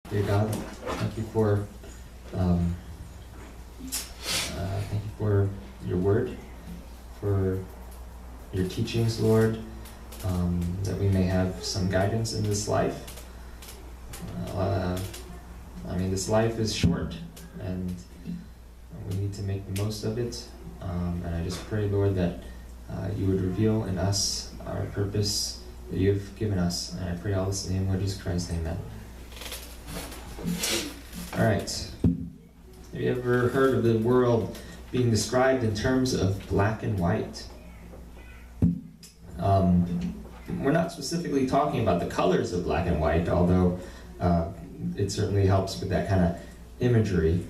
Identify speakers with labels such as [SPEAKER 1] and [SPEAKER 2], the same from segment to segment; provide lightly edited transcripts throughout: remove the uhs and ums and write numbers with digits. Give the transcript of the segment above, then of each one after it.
[SPEAKER 1] Dear God, thank you for your word, for your teachings, Lord, that we may have some guidance in this life. This life is short, and we need to make the most of it. And I just pray, Lord, that you would reveal in us our purpose that you've given us. And I pray all this in the name of Lord Jesus Christ. Amen. All right. Have you ever heard of the world being described in terms of black and white? We're not specifically talking about the colors of black and white, although it certainly helps with that kind of imagery.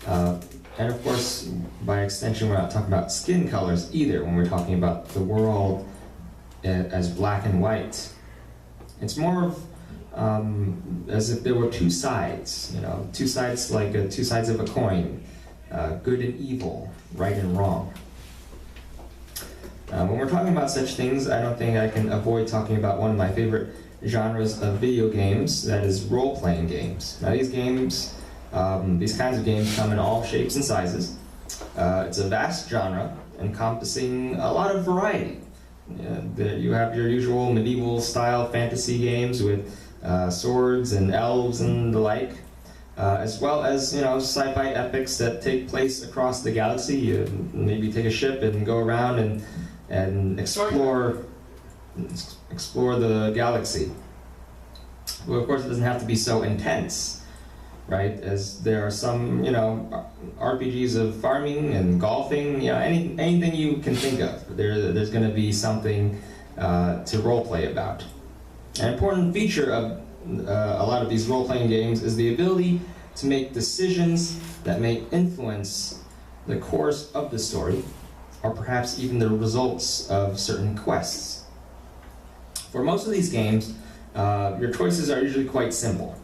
[SPEAKER 1] And of course, by extension, we're not talking about skin colors either when we're talking about the world as black and white. It's more of as if there were two sides, two sides like two sides of a coin, good and evil, right and wrong. When we're talking about such things, I don't think I can avoid talking about one of my favorite genres of video games, that is role-playing games. Now these games, these kinds of games come in all shapes and sizes. It's a vast genre encompassing a lot of variety. You have your usual medieval-style fantasy games with swords and elves and the like, as well as sci-fi epics that take place across the galaxy. You maybe take a ship and go around and explore the galaxy. Well, of course, it doesn't have to be so intense, right? As there are some RPGs of farming and golfing, anything you can think of. There's going to be something to role play about. An important feature of a lot of these role-playing games is the ability to make decisions that may influence the course of the story, or perhaps even the results of certain quests. For most of these games, your choices are usually quite simple.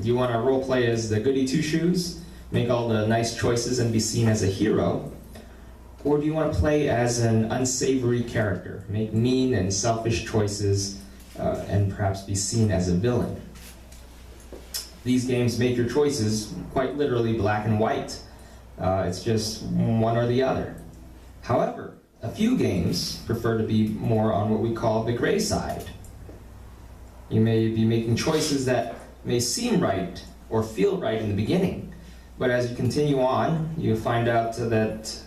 [SPEAKER 1] Do you want to role-play as the goody two-shoes, make all the nice choices and be seen as a hero? Or do you want to play as an unsavory character, make mean and selfish choices, and perhaps be seen as a villain? These games make your choices quite literally black and white. It's just one or the other. However, a few games prefer to be more on what we call the gray side. You may be making choices that may seem right or feel right in the beginning, but as you continue on, you find out that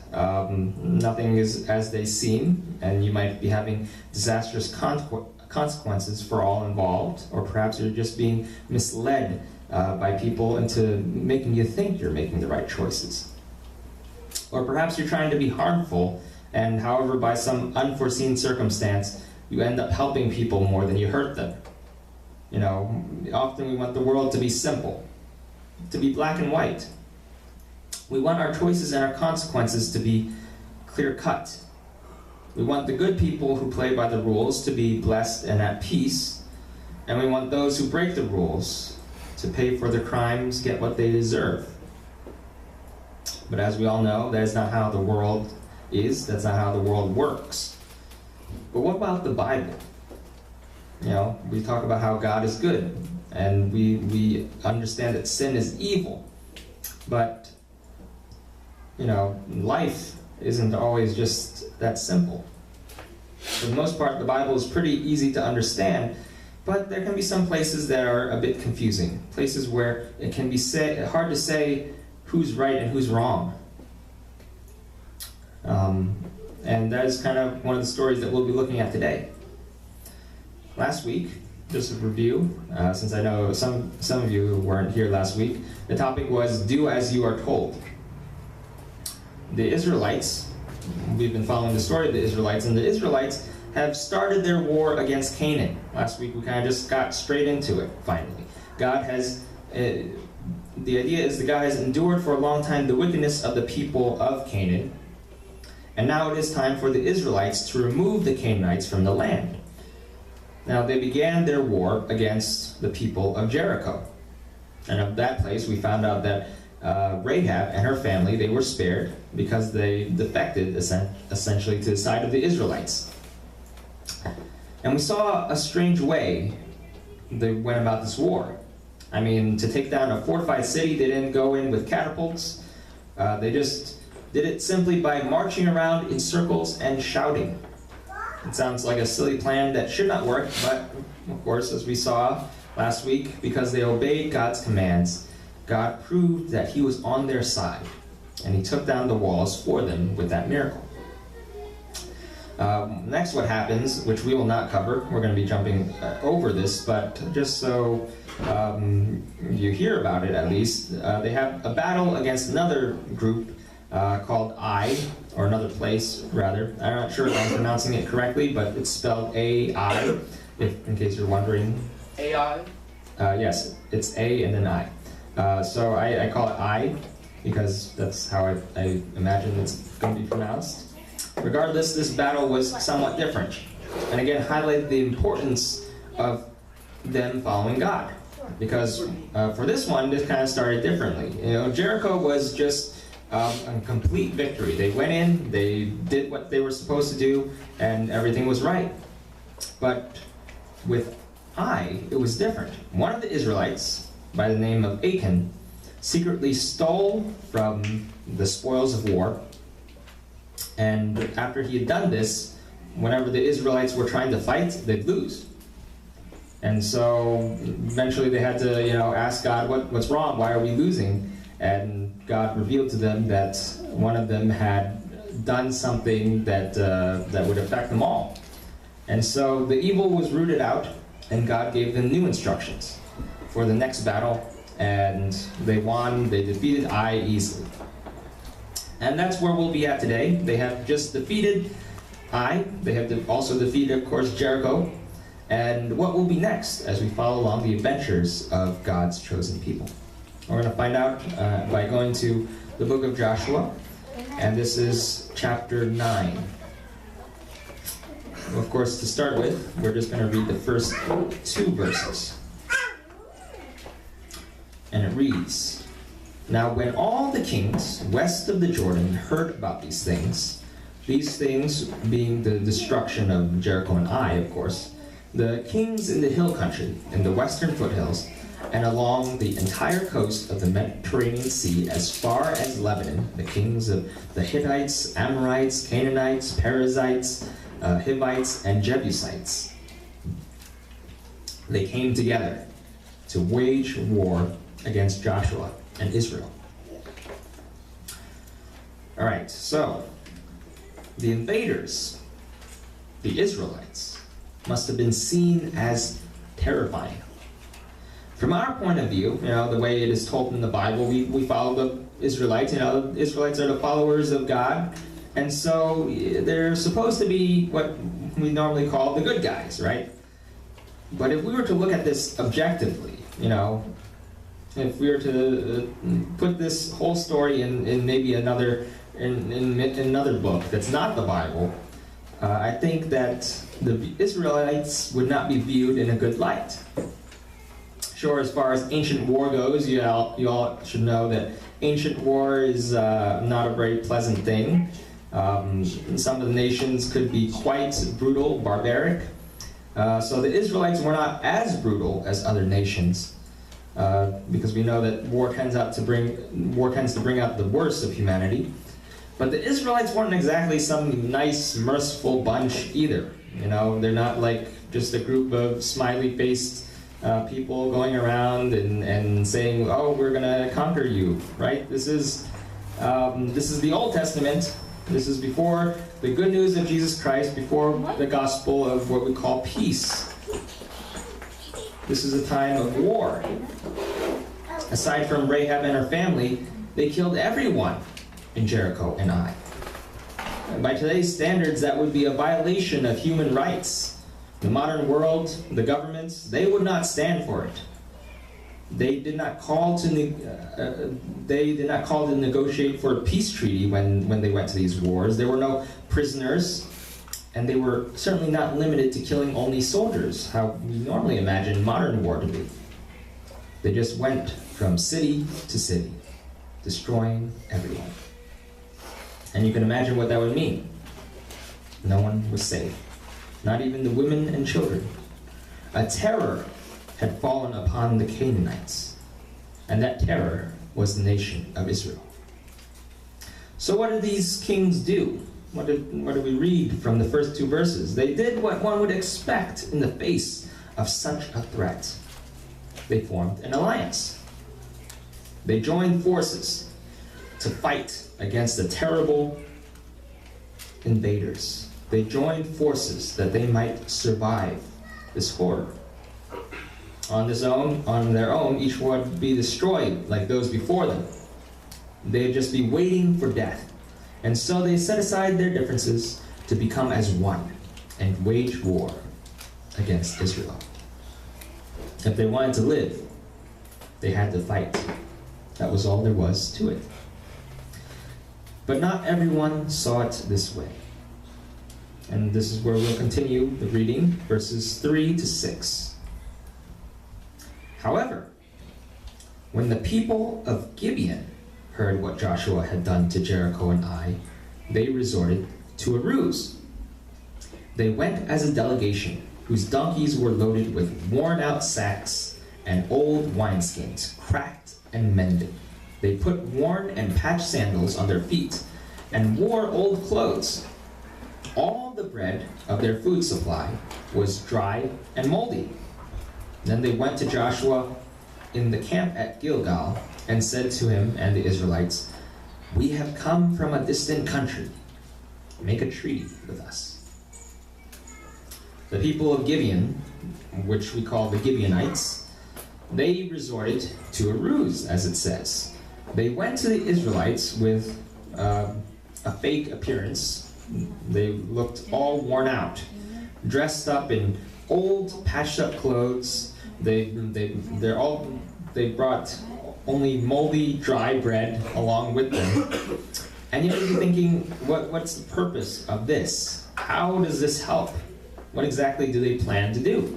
[SPEAKER 1] nothing is as they seem, and you might be having disastrous consequences for all involved, or perhaps you're just being misled by people into making you think you're making the right choices. Or perhaps you're trying to be harmful, and however, by some unforeseen circumstance, you end up helping people more than you hurt them. Often we want the world to be simple, to be black and white. We want our choices and our consequences to be clear-cut. We want the good people who play by the rules to be blessed and at peace, and we want those who break the rules to pay for their crimes, get what they deserve. But as we all know, that's not how the world is, that's not how the world works. But what about the Bible? We talk about how God is good, and we understand that sin is evil. But, life isn't always just that simple. For the most part, the Bible is pretty easy to understand, but there can be some places that are a bit confusing, places where it can be hard to say who's right and who's wrong. And that is kind of one of the stories that we'll be looking at today. Last week, just a review, since I know some of you weren't here last week, the topic was do as you are told. The Israelites, we've been following the story of the Israelites, and the Israelites have started their war against Canaan. Last week we kind of just got straight into it, finally. God has, the idea is that God has endured for a long time the wickedness of the people of Canaan, and now it is time for the Israelites to remove the Canaanites from the land. Now they began their war against the people of Jericho. And of that place we found out that Rahab and her family, they were spared because they defected essentially to the side of the Israelites. And we saw a strange way they went about this war. I mean, to take down a fortified city, they didn't go in with catapults. They just did it simply by marching around in circles and shouting. It sounds like a silly plan that should not work, but of course, as we saw last week, because they obeyed God's commands, God proved that he was on their side, and he took down the walls for them with that miracle. Next, what happens, which we will not cover, we're going to be jumping over this, but just so you hear about it at least, they have a battle against another group called Ai, or another place rather. I'm not sure if I'm pronouncing it correctly, but it's spelled A-I, in case you're wondering.
[SPEAKER 2] AI?
[SPEAKER 1] Yes, it's A and then I. So I call it I, because that's how I imagine it's going to be pronounced. Regardless, this battle was somewhat different, and again highlighted the importance of them following God. Because for this one, this kind of started differently. You know, Jericho was just a complete victory. They went in, they did what they were supposed to do, and everything was right. But with Ai, it was different. One of the Israelites, by the name of Egan, secretly stole from the spoils of war. And after he had done this, whenever the Israelites were trying to fight, they'd lose. And so eventually they had to, ask God, what's wrong? Why are we losing? And God revealed to them that one of them had done something that would affect them all. And so the evil was rooted out, and God gave them new instructions for the next battle, and they won. They defeated Ai easily. And that's where we'll be at today. They have just defeated Ai. They have also defeated, of course, Jericho. And what will be next as we follow along the adventures of God's chosen people? We're going to find out by going to the book of Joshua, and this is chapter 9. Well, of course, to start with, we're just going to read the first 2 verses. And it reads, "Now when all the kings west of the Jordan heard about these things being the destruction of Jericho and Ai, of course, the kings in the hill country, in the western foothills, and along the entire coast of the Mediterranean Sea as far as Lebanon, the kings of the Hittites, Amorites, Canaanites, Perizzites, Hivites, and Jebusites, they came together to wage war against Joshua and Israel." All right, so the invaders, the Israelites, must have been seen as terrifying. From our point of view, the way it is told in the Bible, we follow the Israelites. The Israelites are the followers of God, and so they're supposed to be what we normally call the good guys, right? But if we were to look at this objectively, if we were to put this whole story in maybe another book that's not the Bible, I think that the Israelites would not be viewed in a good light. Sure, as far as ancient war goes, you all should know that ancient war is not a very pleasant thing. Some of the nations could be quite brutal, barbaric. So the Israelites were not as brutal as other nations, because we know that war tends to bring out the worst of humanity. But the Israelites weren't exactly some nice, merciful bunch either. They're not like just a group of smiley-faced people going around and saying, "Oh, we're gonna conquer you," right? This is the Old Testament. This is before the good news of Jesus Christ, before the gospel of what we call peace. This is a time of war. Aside from Rahab and her family, they killed everyone in Jericho and Ai. By today's standards, that would be a violation of human rights. The modern world, the governments, they would not stand for it. They did not call to negotiate for a peace treaty when they went to these wars. There were no prisoners, and they were certainly not limited to killing only soldiers, how we normally imagine modern war to be. They just went from city to city, destroying everyone. And you can imagine what that would mean. No one was safe, not even the women and children. A terror had fallen upon the Canaanites, and that terror was the nation of Israel. So what did these kings do? What did we read from the first two verses? They did what one would expect in the face of such a threat. They formed an alliance. They joined forces to fight against the terrible invaders. They joined forces that they might survive this horror. On their own, each one would be destroyed like those before them. They'd just be waiting for death. And so they set aside their differences to become as one and wage war against Israel. If they wanted to live, they had to fight. That was all there was to it. But not everyone saw it this way. And this is where we'll continue the reading, verses 3 to 6. However, when the people of Gibeon heard what Joshua had done to Jericho and Ai, they resorted to a ruse. They went as a delegation whose donkeys were loaded with worn-out sacks and old wineskins, cracked and mended. They put worn and patched sandals on their feet and wore old clothes. All the bread of their food supply was dry and moldy. Then they went to Joshua in the camp at Gilgal and said to him and the Israelites, "We have come from a distant country. Make a treaty with us." The people of Gibeon, which we call the Gibeonites, they resorted to a ruse, as it says. They went to the Israelites with a fake appearance. They looked all worn out, dressed up in old, patched-up clothes. They brought only moldy, dry bread along with them. And you may be thinking, what's the purpose of this? How does this help? What exactly do they plan to do?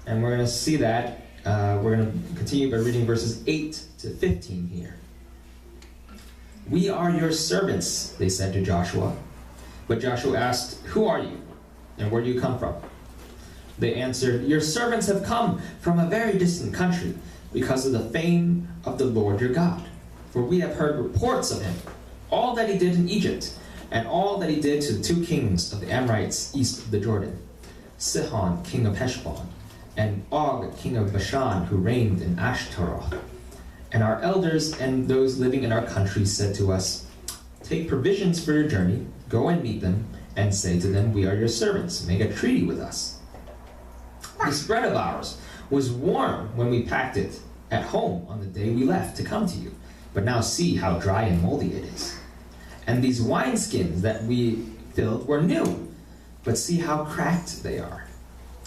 [SPEAKER 1] And we're going to see that. We're going to continue by reading verses 8 to 15 here. "We are your servants," they said to Joshua. But Joshua asked, "Who are you, and where do you come from?" They answered, "Your servants have come from a very distant country because of the fame of the Lord your God. For we have heard reports of him, all that he did in Egypt, and all that he did to the two kings of the Amorites east of the Jordan, Sihon, king of Heshbon, and Og, king of Bashan, who reigned in Ashtaroth. And our elders and those living in our country said to us, 'Take provisions for your journey, go and meet them, and say to them, we are your servants. Make a treaty with us.' This bread of ours was warm when we packed it at home on the day we left to come to you. But now see how dry and moldy it is. And these wineskins that we filled were new, but see how cracked they are.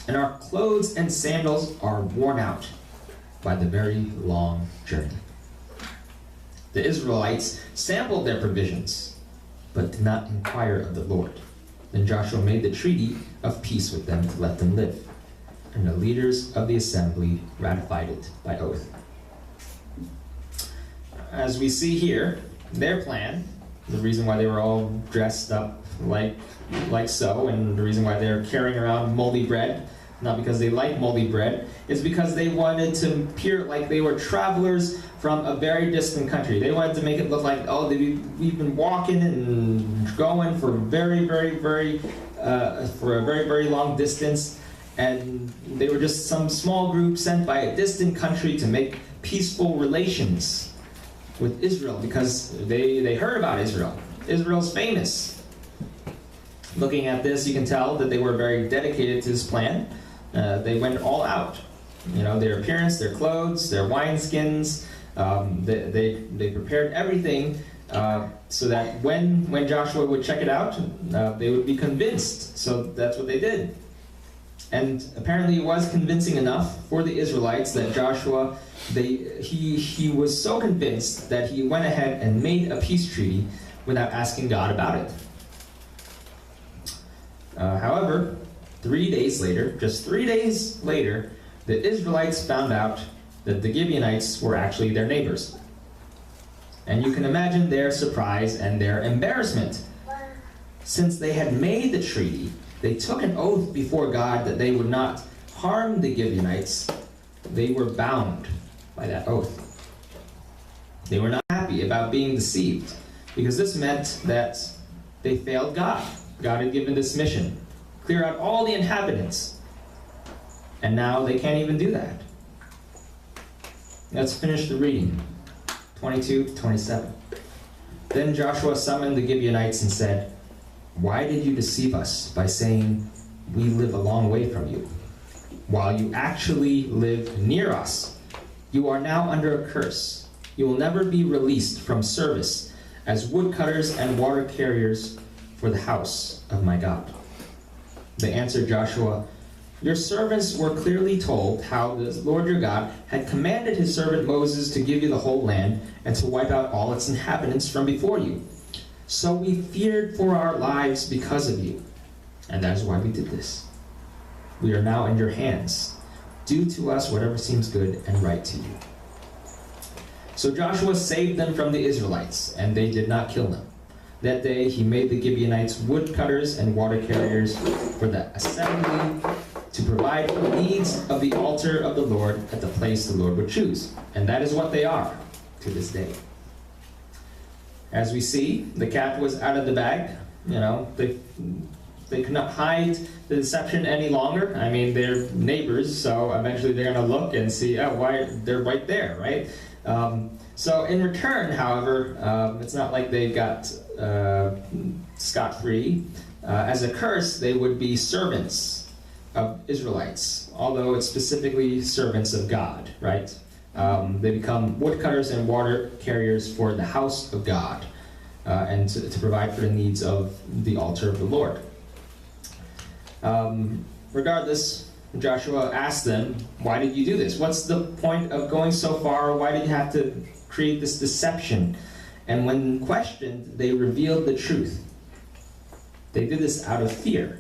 [SPEAKER 1] And our clothes and sandals are worn out by the very long journey." The Israelites sampled their provisions, but did not inquire of the Lord. Then Joshua made the treaty of peace with them to let them live. And the leaders of the assembly ratified it by oath. As we see here, their plan, the reason why they were all dressed up like so, and the reason why they're carrying around moldy bread, not because they like moldy bread, is because they wanted to appear like they were travelers from a very distant country. They wanted to make it look like, oh, we've been walking and going for a very, very long distance, and they were just some small group sent by a distant country to make peaceful relations with Israel, because they heard about Israel. Israel's famous. Looking at this, you can tell that they were very dedicated to this plan. They went all out. You know, their appearance, their clothes, their wineskins. They prepared everything so that when Joshua would check it out, they would be convinced. So that's what they did. And apparently it was convincing enough for the Israelites that Joshua, he was so convinced that he went ahead and made a peace treaty without asking God about it. However, 3 days later, just 3 days later, the Israelites found out that the Gibeonites were actually their neighbors. And you can imagine their surprise and their embarrassment. Since they had made the treaty, they took an oath before God that they would not harm the Gibeonites, they were bound by that oath. They were not happy about being deceived, because this meant that they failed God. God had given this mission: clear out all the inhabitants. And now they can't even do that. Let's finish the reading. 22 to 27. Then Joshua summoned the Gibeonites and said, "Why did you deceive us by saying, 'We live a long way from you,' while you actually live near us? You are now under a curse. You will never be released from service as woodcutters and water carriers for the house of my God." They answered Joshua, "Your servants were clearly told how the Lord your God had commanded his servant Moses to give you the whole land and to wipe out all its inhabitants from before you. So we feared for our lives because of you, and that is why we did this. We are now in your hands. Do to us whatever seems good and right to you." So Joshua saved them from the Israelites, and they did not kill them. That day he made the Gibeonites woodcutters and water carriers for the assembly, to provide for the needs of the altar of the Lord at the place the Lord would choose. And that is what they are to this day. As we see, the cat was out of the bag. They could not hide the deception any longer. I mean, they're neighbors, so eventually they're going to look and see, oh, why they're right there, right? So in return, however, it's not like they got scot-free. As a curse, they would be servants of Israelites, although it's specifically servants of God, right? They become woodcutters and water carriers for the house of God, and to provide for the needs of the altar of the Lord. Regardless, Joshua asked them, "Why did you do this? What's the point of going so far? Why did you have to create this deception?" And when questioned, they revealed the truth. They did this out of fear.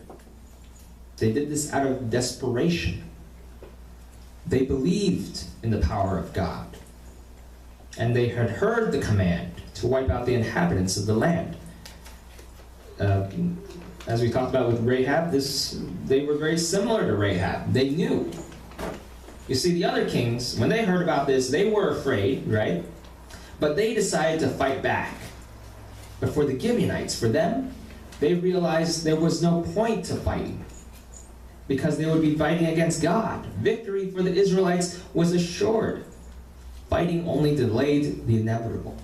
[SPEAKER 1] They did this out of desperation. They believed in the power of God. And they had heard the command to wipe out the inhabitants of the land. As we talked about with Rahab, they were very similar to Rahab. They knew. You see, the other kings, when they heard about this, they were afraid, right? But they decided to fight back. But for the Gibeonites, for them, they realized there was no point to fighting, because they would be fighting against God. Victory for the Israelites was assured. Fighting only delayed the inevitable.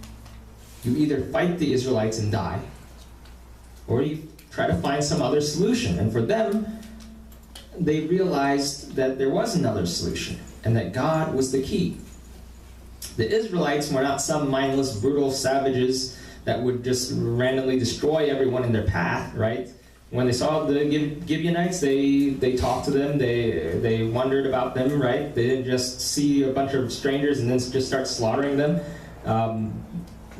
[SPEAKER 1] You either fight the Israelites and die, or you try to find some other solution. And for them, they realized that there was another solution, and that God was the key. The Israelites were not some mindless, brutal savages that would just randomly destroy everyone in their path, right? When they saw the Gibeonites, they talked to them, they wondered about them, right? They didn't just see a bunch of strangers and then just start slaughtering them.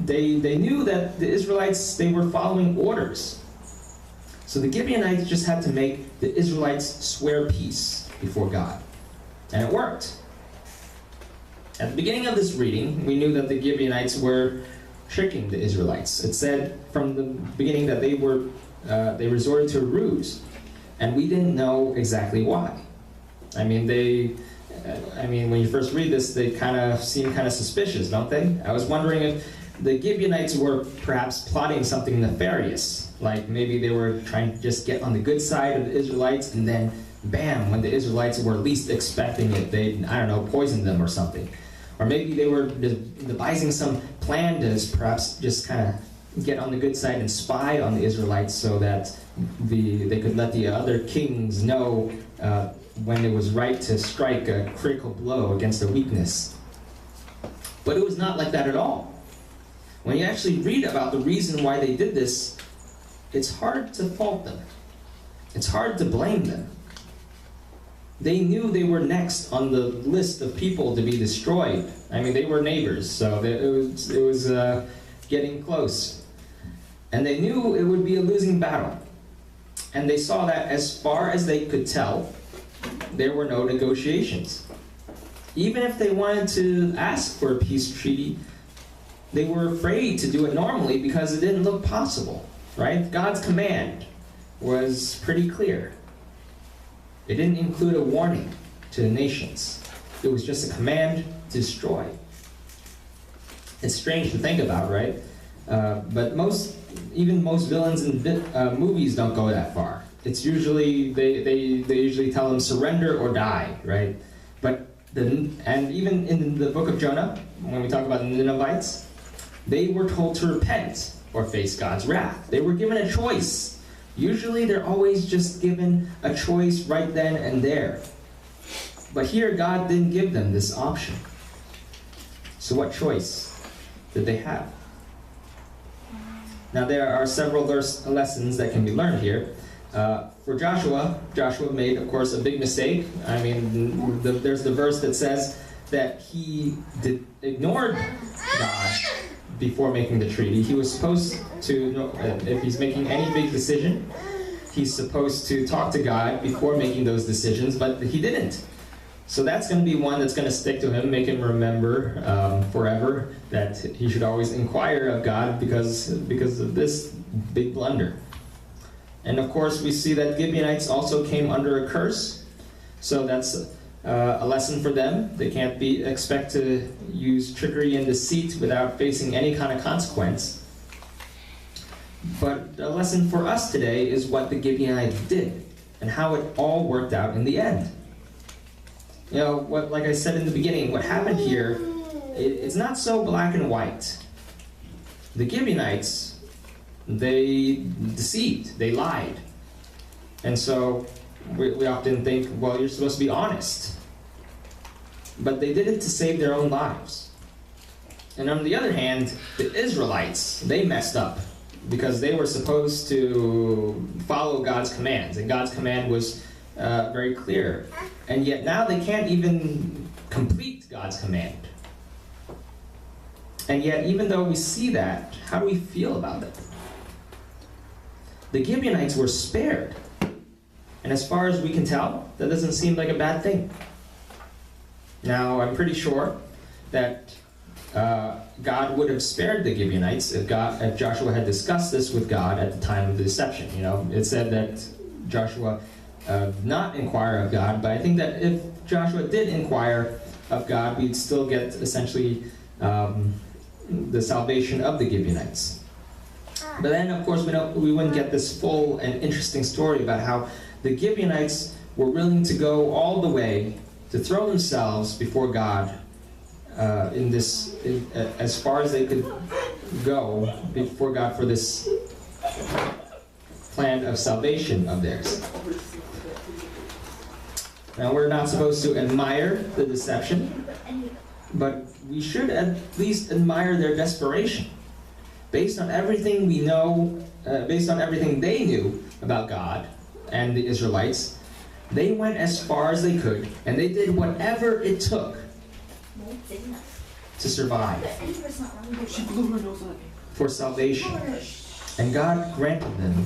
[SPEAKER 1] They knew that the Israelites, they were following orders. So the Gibeonites just had to make the Israelites swear peace before God. And it worked. At the beginning of this reading, we knew that the Gibeonites were tricking the Israelites. It said from the beginning that they resorted to a ruse, and we didn't know exactly why. I mean, when you first read this, they kind of seem kind of suspicious, don't they? I was wondering if the Gibeonites were perhaps plotting something nefarious, like maybe they were trying to just get on the good side of the Israelites, and then, bam, when the Israelites were least expecting it, they, poisoned them or something. Or maybe they were devising some plan to perhaps just kind of get on the good side and spy on the Israelites so that they could let the other kings know when it was right to strike a critical blow against their weakness. But it was not like that at all. When you actually read about the reason why they did this, it's hard to fault them. It's hard to blame them. They knew they were next on the list of people to be destroyed. I mean, they were neighbors, so it was getting close. And they knew it would be a losing battle. And they saw that as far as they could tell, there were no negotiations. Even if they wanted to ask for a peace treaty, they were afraid to do it normally because it didn't look possible, right? God's command was pretty clear. It didn't include a warning. to the nations. It was just a command to destroy. It's strange to think about, right? But even most villains in movies don't go that far. It's usually they usually tell them surrender or die, right? And even in the book of Jonah, when we talk about the Ninevites, they were told to repent or face God's wrath. They were given a choice. Usually they're always just given a choice right then and there. But here God didn't give them this option. So what choice did they have? Now there are several lessons that can be learned here. For Joshua made, of course, a big mistake. I mean, there's the verse that says that he ignored God before making the treaty. He was supposed to, if he's making any big decision, he's supposed to talk to God before making those decisions, but he didn't. So that's going to be one that's going to stick to him, make him remember forever that he should always inquire of God because of this big blunder. And of course, we see that Gibeonites also came under a curse. So that's a lesson for them. They can't expect to use trickery and deceit without facing any kind of consequence. But a lesson for us today is what the Gibeonites did and how it all worked out in the end. You know, like I said in the beginning, what happened here, it's not so black and white. The Gibeonites, they deceived, they lied. And so we often think, well, you're supposed to be honest. But they did it to save their own lives. And on the other hand, the Israelites, they messed up because they were supposed to follow God's commands. And God's command was very clear. And yet now they can't even complete God's command. And yet, even though we see that, how do we feel about it? The Gibeonites were spared. And as far as we can tell, that doesn't seem like a bad thing. Now, I'm pretty sure that God would have spared the Gibeonites if Joshua had discussed this with God at the time of the deception. You know, it said that Joshua not inquire of God, but I think that if Joshua did inquire of God, we'd still get essentially the salvation of the Gibeonites. But then, of course, we wouldn't get this full and interesting story about how the Gibeonites were willing to go all the way to throw themselves before God as far as they could go before God for this plan of salvation of theirs. Now, we're not supposed to admire the deception, but we should at least admire their desperation. Based on everything we know, based on everything they knew about God and the Israelites, they went as far as they could, and they did whatever it took to survive for salvation. And God granted them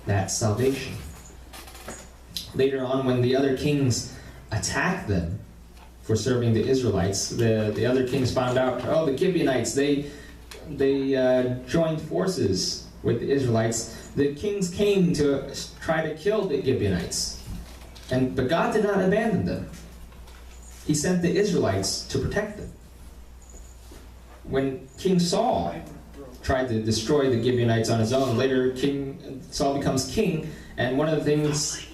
[SPEAKER 1] that salvation. Later on, when the other kings attacked them for serving the Israelites, the other kings found out, oh, the Gibeonites, they joined forces with the Israelites. The kings came to try to kill the Gibeonites. But God did not abandon them. He sent the Israelites to protect them. When King Saul tried to destroy the Gibeonites on his own, later Saul becomes king, and one of the things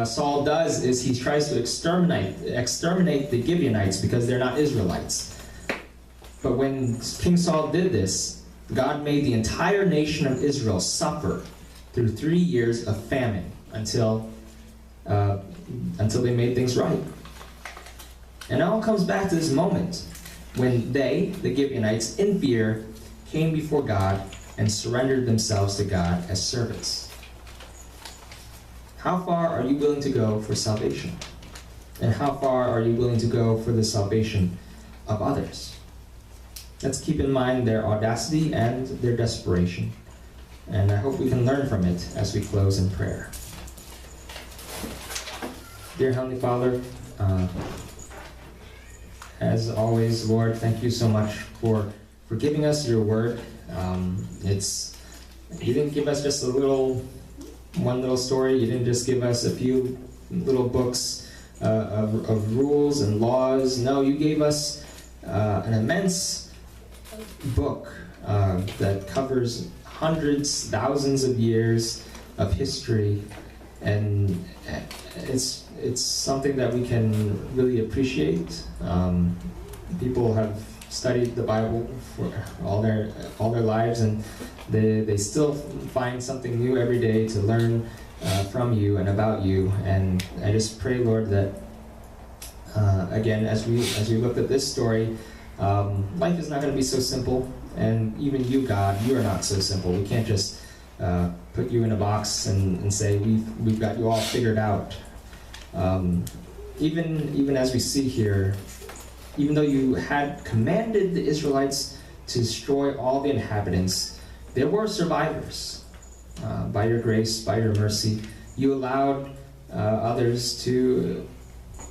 [SPEAKER 1] Saul does is he tries to exterminate the Gibeonites because they're not Israelites. But when King Saul did this, God made the entire nation of Israel suffer through 3 years of famine until they made things right. And it all comes back to this moment when they, the Gibeonites, in fear, came before God and surrendered themselves to God as servants. How far are you willing to go for salvation? And how far are you willing to go for the salvation of others? Let's keep in mind their audacity and their desperation. And I hope we can learn from it as we close in prayer. Dear Heavenly Father, as always, Lord, thank you so much for giving us your word. You didn't give us just one little story. You didn't just give us a few little books of rules and laws. No, you gave us an immense book that covers hundreds, thousands of years of history, and it's something that we can really appreciate. People have studied the Bible for all their lives, and they still find something new every day to learn from you and about you. And I just pray, Lord, that again, as we look at this story, life is not going to be so simple, and even you, God, you are not so simple. We can't just put you in a box and say we've got you all figured out. Even as we see here, even though you had commanded the Israelites to destroy all the inhabitants, there were survivors. By your grace, by your mercy, you allowed others to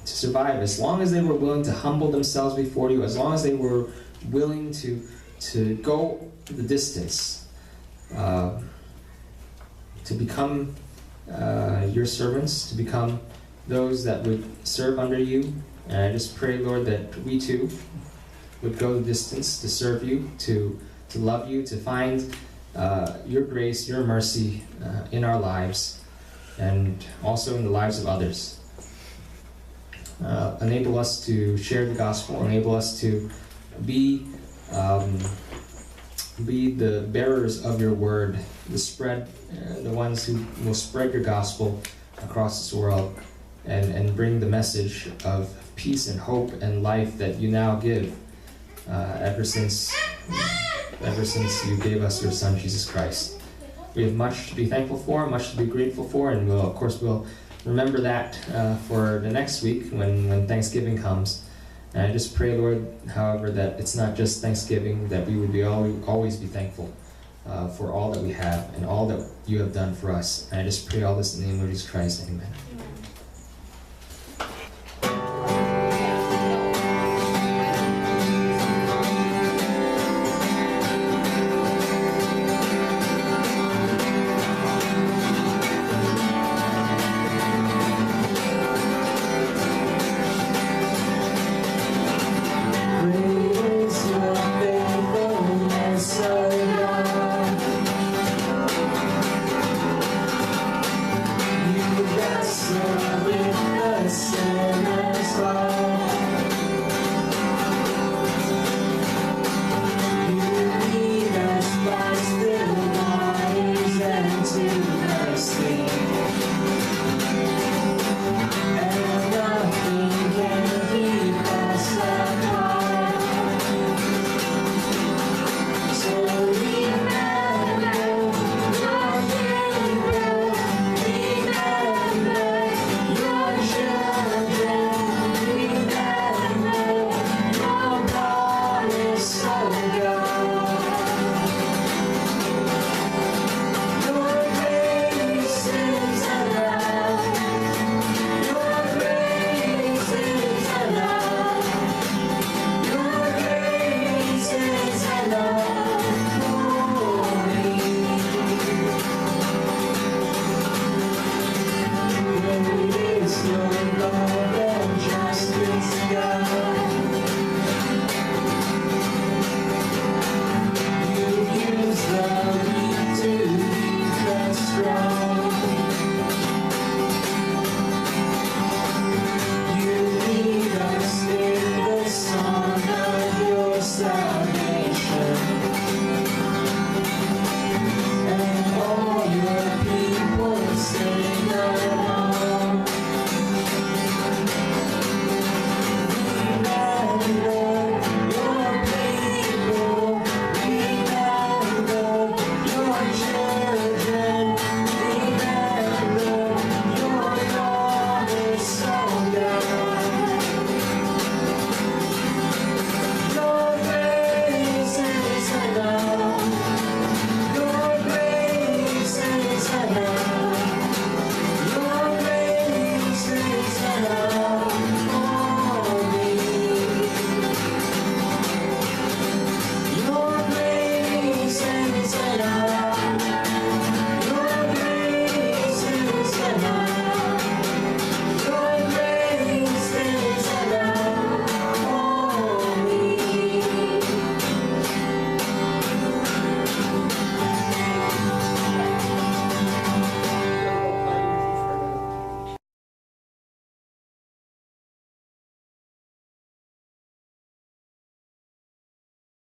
[SPEAKER 1] survive, as long as they were willing to humble themselves before you, as long as they were willing to go the distance, to become your servants, to become those that would serve under you. And I just pray, Lord, that we too would go the distance to serve you, to love you, to find your grace, your mercy in our lives, and also in the lives of others. Enable us to share the gospel, enable us to be the bearers of your word, the ones who will spread your gospel across this world, and bring the message of peace and hope and life that you now give ever since you gave us your Son, Jesus Christ. We have much to be thankful for, much to be grateful for, and we'll remember that for the next week when Thanksgiving comes. And I just pray, Lord, however, that it's not just Thanksgiving, that we would always be thankful for all that we have and all that you have done for us. And I just pray all this in the name of Jesus Christ. Amen.
[SPEAKER 2] Side.